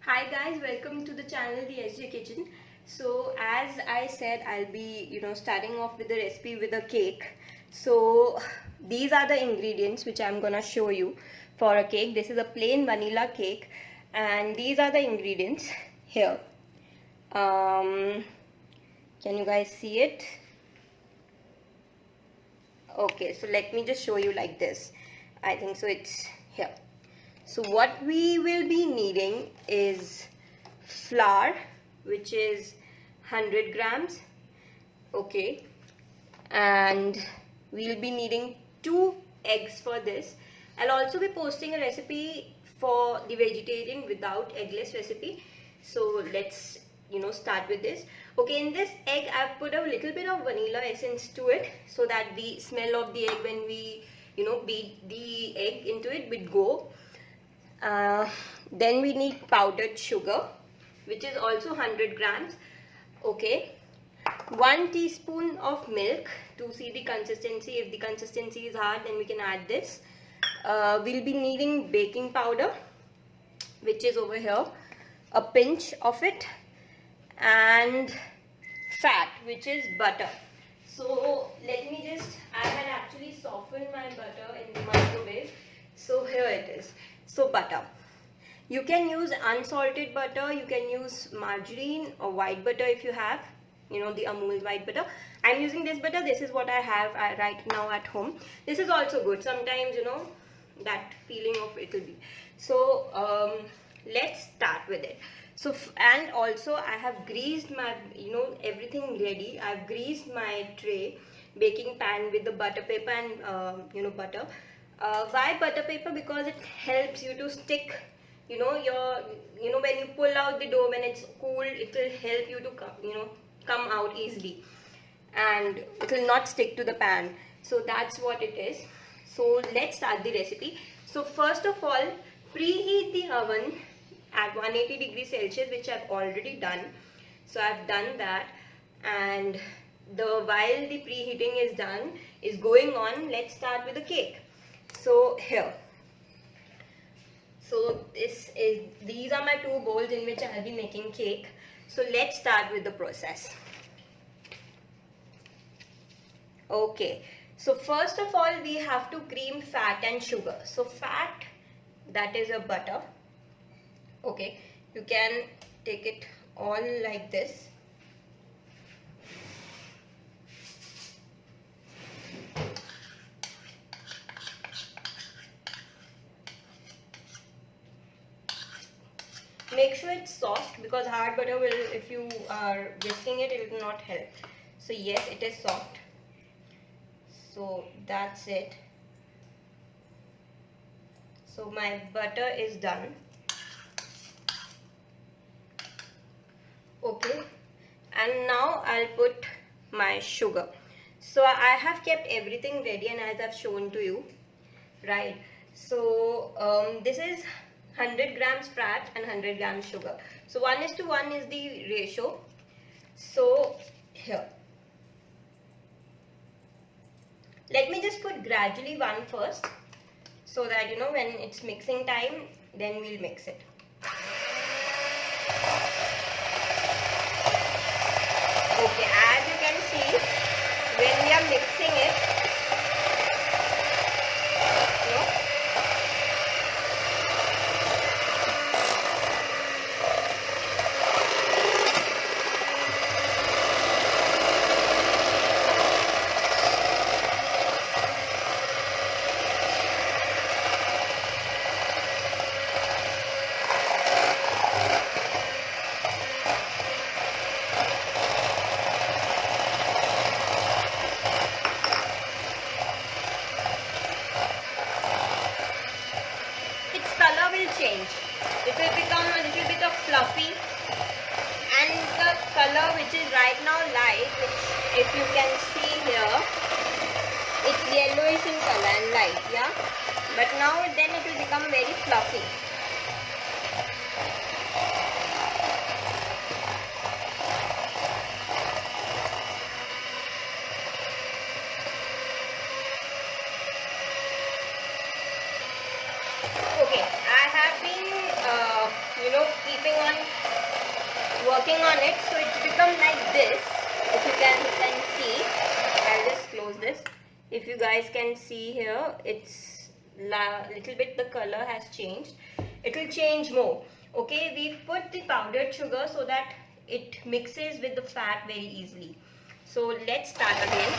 Hi guys, welcome to the channel The SJ Kitchen. So as I said, I'll be starting off with the recipe with a cake. So these are the ingredients which I'm gonna show you for a cake. This is a plain vanilla cake and these are the ingredients here. Can you guys see it? Okay, so let me just show you like this. I think so it's here. So what we will be needing is flour, which is 100 grams, okay, and we'll be needing 2 eggs for this. I'll also be posting a recipe for the vegetarian without eggless recipe. So let's start with this. Okay, in this egg I've put a little bit of vanilla essence to it so that the smell of the egg when we beat the egg into it would go. Then we need powdered sugar, which is also 100 grams, okay. 1 teaspoon of milk to see the consistency. If the consistency is hard, then we can add this. We'll be needing baking powder, which is over here, a pinch of it, and fat, which is butter. So let me just, I had actually softened my butter in the microwave, so here it is. So butter, you can use unsalted butter, you can use margarine or white butter if you have, the Amul white butter. I'm using this butter. This is what I have right now at home. This is also good. Sometimes that feeling of it will be. So let's start with it. So and also I have greased my everything ready. I've greased my tray, baking pan with the butter paper and butter. Why butter paper? Because it helps you to stick your when you pull out the dough when it's cool, it will help you to come out easily and it will not stick to the pan. So that's what it is. So let's start the recipe. So first of all, preheat the oven at 180 degrees Celsius, which I've already done. So I've done that, and while the preheating is going on, let's start with the cake. So here, so these are my 2 bowls in which I'll be making cake. So let's start with the process. Okay, so first of all we have to cream fat and sugar. So fat, that is a butter, okay, you can take it all like this. Make sure it's soft, because hard butter will, if you are whisking it, it will not help. So yes, it is soft. So that's it. So my butter is done. Okay, and now I'll put my sugar. So I have kept everything ready, and as I've shown to you, right? So this is 100 grams fat and 100 grams sugar. So 1:1 is the ratio. So here, let me just put gradually 1 first, so that when it's mixing time, then we'll mix it. Okay, as you can see, when we are mixing it, change. It will become a little bit of fluffy, and the color which is right now light, which if you can see here, it's yellowish in color and light, yeah, but now then it will become very fluffy. Okay, I have been keeping working on it, so it's become like this. If you can see, I'll just close this. If you guys can see here, it's little bit the color has changed. It will change more. Okay, we've put the powdered sugar so that it mixes with the fat very easily. So let's start again.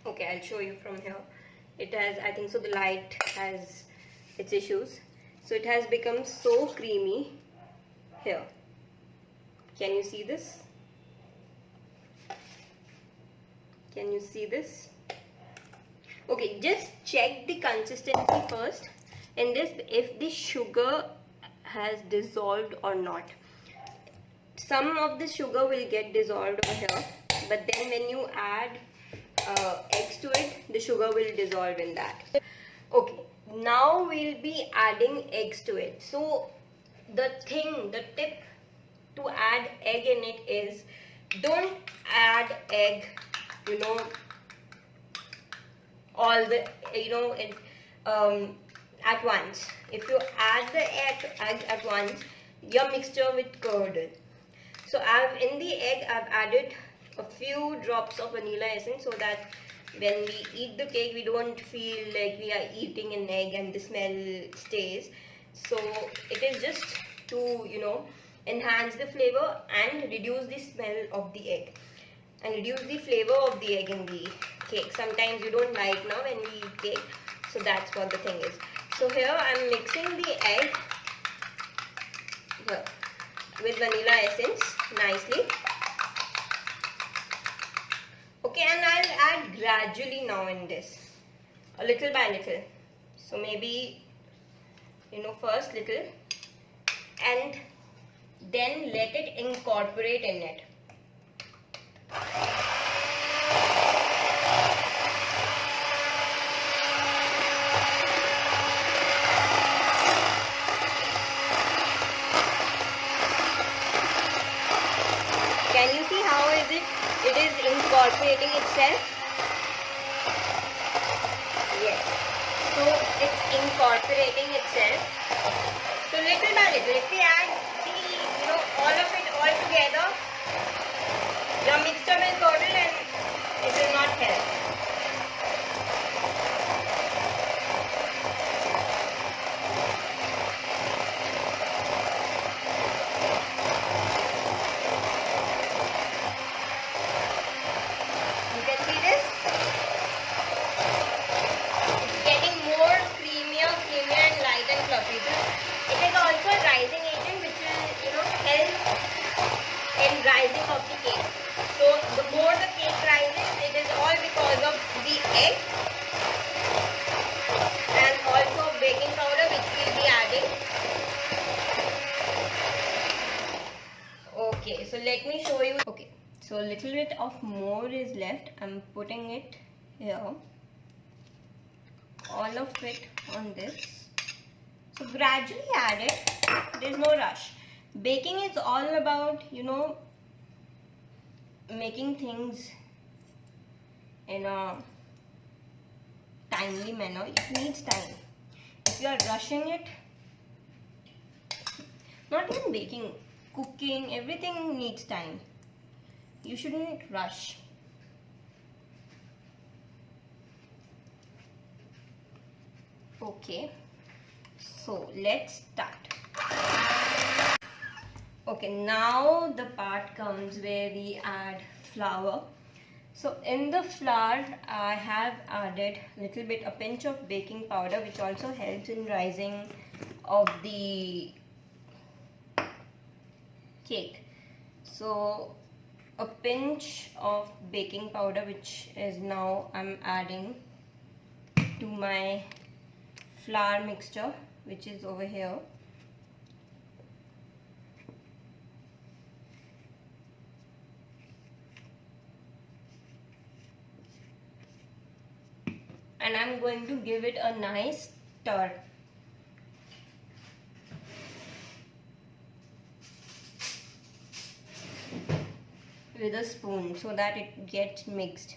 Okay, I'll show you from here. It has, I think so, the light has its issues. So it has become so creamy here. Can you see this? Can you see this? Okay, just check the consistency first in this, if the sugar has dissolved or not. Some of the sugar will get dissolved over here, but then when you add eggs to it, the sugar will dissolve in that. Okay, now we'll be adding eggs to it. So the tip to add egg in it is, don't add egg, you know, all the, you know, at once. If you add the egg at once, your mixture will curdle. So in the egg I've added a few drops of vanilla essence, so that when we eat the cake we don't feel like we are eating an egg and the smell stays. So it is just to, you know, enhance the flavor and reduce the smell of the egg and reduce the flavor of the egg in the cake. Sometimes you don't like now when we eat cake, so that's what the thing is. So here I'm mixing the egg here with vanilla essence nicely. Okay, and I'll add gradually now in this, a little by little. So maybe, you know, first little and then let it incorporate in it. Can you see how is it? It is incorporating itself. Yes. So it's incorporating itself. So little by little, if we add the, you know, all of it all together, your mixture will curdle and it will not help. You can see this. It's getting more creamier and light and fluffy. It is also a rising agent which will, you know, help in rising of the cake. So the more the cake rises, it is all because of the egg and also baking powder which we will be adding. Okay, so let me show you. Okay, so a little bit of more is left. I'm putting it here. All of it on this. So gradually add it. There's no rush. Baking is all about, you know, making things in a timely manner. It needs time. If you are rushing it, not even baking, cooking, everything needs time. You shouldn't rush. Okay, so let's start. Okay, now the part comes where we add flour. So in the flour I have added a pinch of baking powder, which also helps in rising of the cake. So a pinch of baking powder, which is now I'm adding to my flour mixture, which is over here. And I'm going to give it a nice stir. with a spoon so that it gets mixed.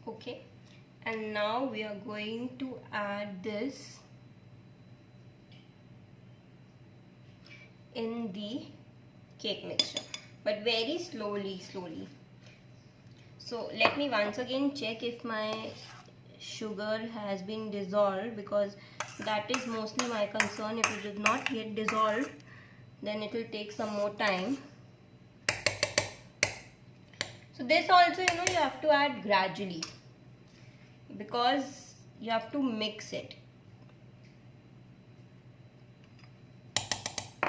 Okay, and now we are going to add this in the cake mixture, but very slowly. So let me once again check if my sugar has been dissolved, because that is mostly my concern. If it is not yet dissolved, then it will take some more time. So this also, you have to add gradually, because you have to mix it.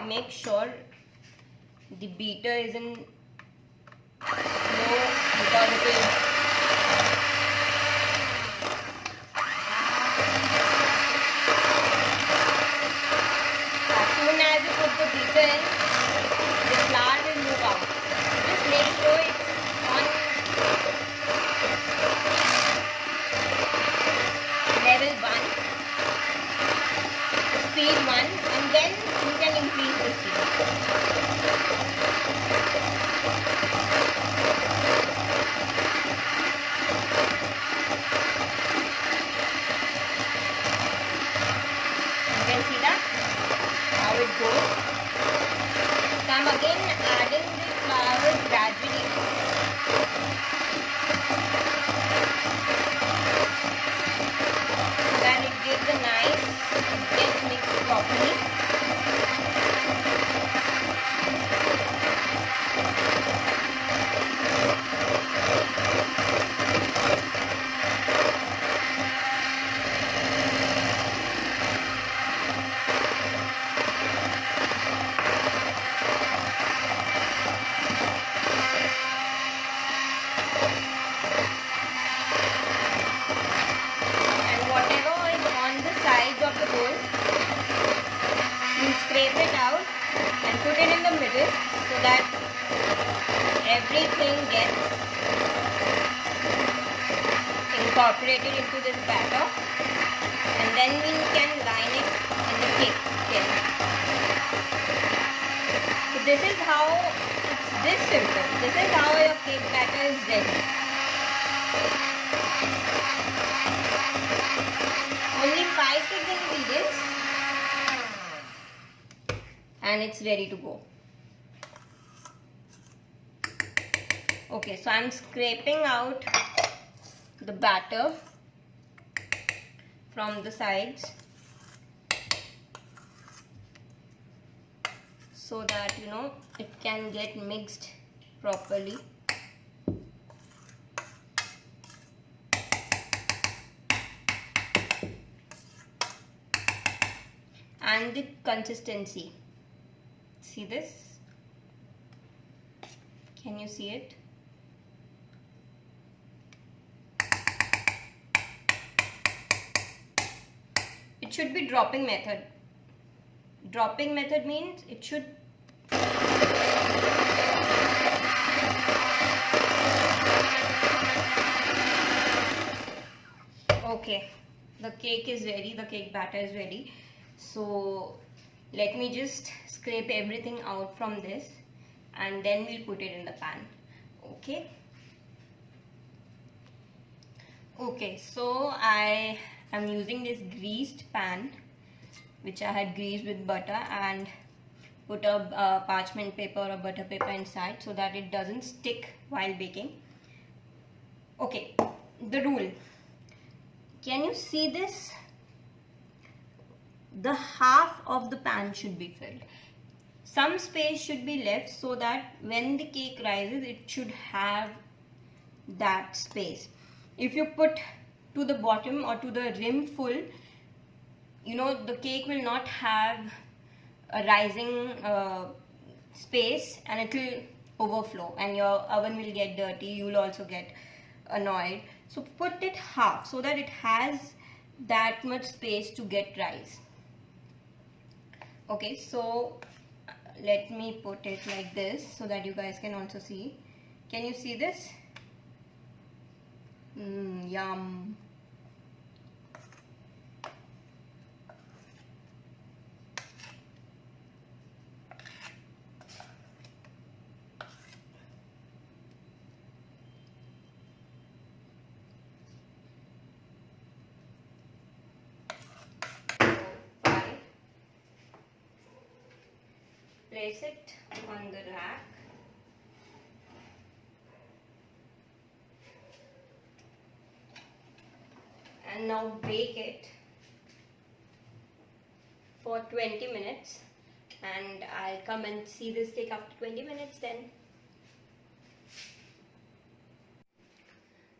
Make sure the beater isn't slow, because it is as soon as you put the beater in, the flour will move out. Just make sure it's on level 1, speed 1, and then you can increase the speed. You can see that how it goes. So I'm again adding the flour gradually. So that it gives a nice, it gets mixed properly. Scrape it out and put it in the middle so that everything gets incorporated into this batter, and then we can line it in the cake tin. So this is how, it's this simple. This is how your cake batter is ready. Only 5-6 ingredients, and it's ready to go. Okay, so I'm scraping out the batter from the sides so that it can get mixed properly. And the consistency. See this? Can you see it? It should be dropping method. Dropping method means it should okay, the cake is ready, the cake batter is ready. So let me just scrape everything out from this, and then we'll put it in the pan. Okay, so I am using this greased pan which I had greased with butter, and put a parchment paper or butter paper inside so that it doesn't stick while baking. Okay, the rule. Can you see this? The half of the pan should be filled. Some space should be left so that when the cake rises, it should have that space. If you put to the bottom or to the rim full, the cake will not have a rising space, and it will overflow, and your oven will get dirty. You will also get annoyed. So put it half so that it has that much space to get rise. Okay, so let me put it like this so that you guys can also see. Can you see this? Yum. Place it on the rack. And now bake it for 20 minutes. And I'll come and see this cake after 20 minutes then.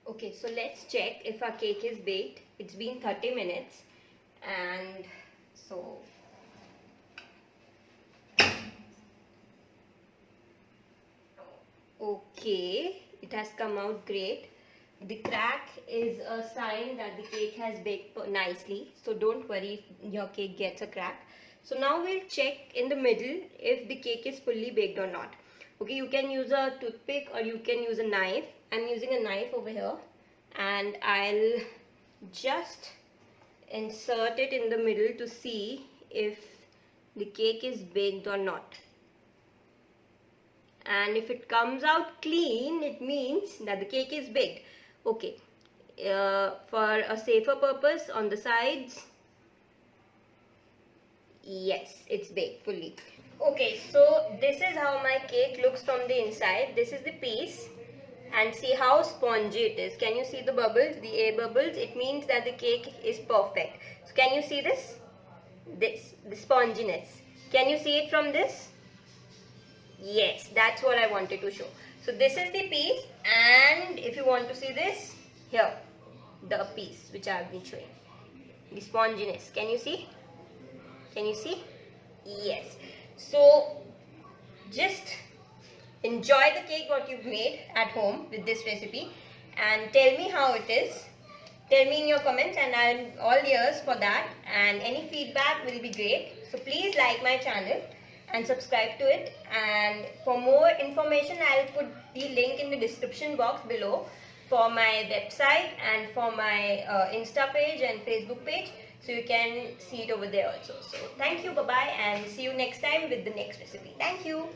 Okay, so let's check if our cake is baked. It's been 30 minutes. And so okay, it has come out great. The crack is a sign that the cake has baked nicely, so don't worry if your cake gets a crack. So now we'll check in the middle if the cake is fully baked or not. Okay, you can use a toothpick or you can use a knife. I'm using a knife over here, and I'll just insert it in the middle to see if the cake is baked or not. And if it comes out clean, it means that the cake is baked. Okay, for a safer purpose, on the sides, yes, it's baked fully. Okay, so this is how my cake looks from the inside. This is the piece, and see how spongy it is. Can you see the bubbles, the air bubbles? It means that the cake is perfect. So can you see this? The sponginess. Can you see it from this? Yes, that's what I wanted to show. So this is the piece, and if you want to see this, here, the piece which I have been showing. The sponginess. Can you see? Can you see? Yes. So just enjoy the cake what you've made at home with this recipe, and tell me how it is. Tell me in your comments, and I'm all ears for that, and any feedback will be great. So please like my channel and subscribe to it, and for more information I'll put the link in the description box below for my website and for my Insta page and Facebook page, so you can see it over there also. So thank you, bye bye, and see you next time with the next recipe. Thank you.